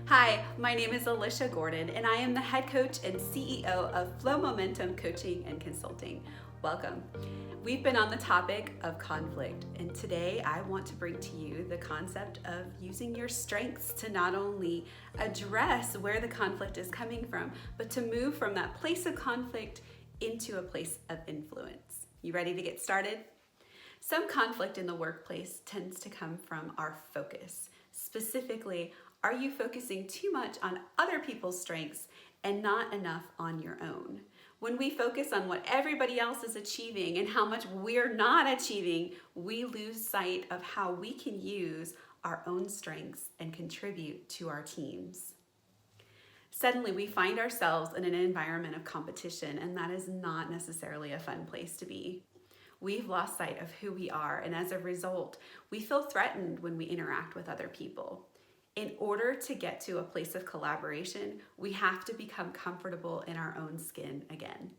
Hi, my name is Alicia Gordon, and I am the head coach and CEO of Flow Momentum Coaching and Consulting. Welcome. We've been on the topic of conflict, and today I want to bring to you the concept of using your strengths to not only address where the conflict is coming from, but to move from that place of conflict into a place of influence. You ready to get started? Some conflict in the workplace tends to come from our focus. Specifically, are you focusing too much on other people's strengths and not enough on your own? When we focus on what everybody else is achieving and how much we're not achieving, we lose sight of how we can use our own strengths and contribute to our teams. Suddenly, we find ourselves in an environment of competition, and that is not necessarily a fun place to be. We've lost sight of who we are, and as a result, we feel threatened when we interact with other people. In order to get to a place of collaboration, we have to become comfortable in our own skin again.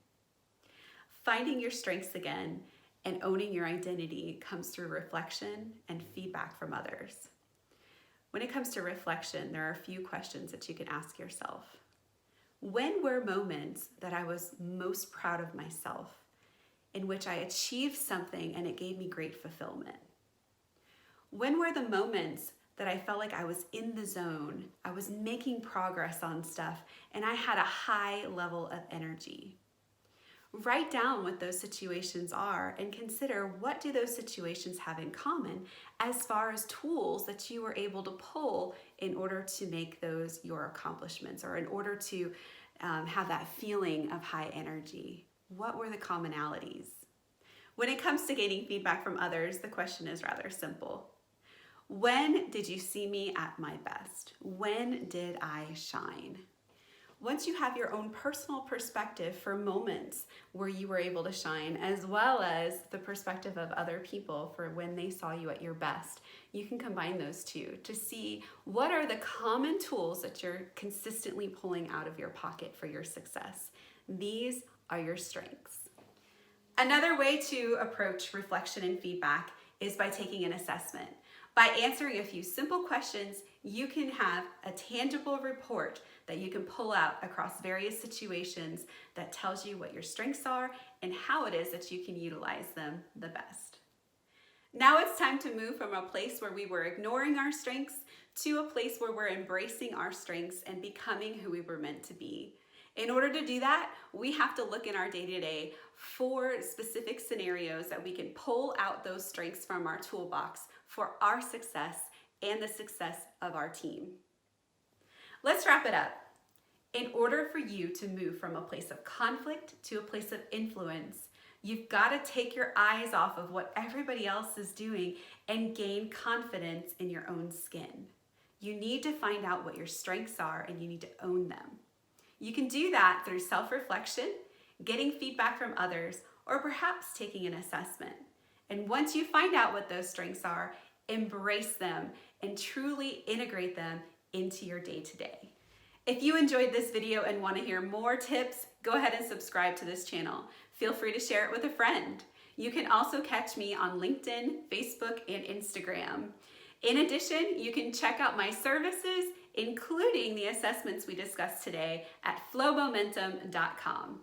Finding your strengths again and owning your identity comes through reflection and feedback from others. When it comes to reflection, there are a few questions that you can ask yourself. When were moments that I was most proud of myself, in which I achieved something and it gave me great fulfillment? When were the moments that I felt like I was in the zone, I was making progress on stuff, and I had a high level of energy? Write down what those situations are and consider, what do those situations have in common as far as tools that you were able to pull in order to make those your accomplishments, or in order to have that feeling of high energy. What were the commonalities? When it comes to gaining feedback from others, the question is rather simple. When did you see me at my best? When did I shine? Once you have your own personal perspective for moments where you were able to shine, as well as the perspective of other people for when they saw you at your best, you can combine those two to see what are the common tools that you're consistently pulling out of your pocket for your success. These are your strengths. Another way to approach reflection and feedback is by taking an assessment. By answering a few simple questions, you can have a tangible report that you can pull out across various situations that tells you what your strengths are and how it is that you can utilize them the best. Now it's time to move from a place where we were ignoring our strengths to a place where we're embracing our strengths and becoming who we were meant to be. In order to do that, we have to look in our day-to-day for specific scenarios that we can pull out those strengths from our toolbox for our success and the success of our team. Let's wrap it up. In order for you to move from a place of conflict to a place of influence, you've got to take your eyes off of what everybody else is doing and gain confidence in your own skin. You need to find out what your strengths are, and you need to own them. You can do that through self-reflection, getting feedback from others, or perhaps taking an assessment. And once you find out what those strengths are, embrace them and truly integrate them into your day-to-day. If you enjoyed this video and want to hear more tips, go ahead and subscribe to this channel. Feel free to share it with a friend. You can also catch me on LinkedIn, Facebook, and Instagram. In addition, you can check out my services, including the assessments we discussed today, at flowmomentum.com.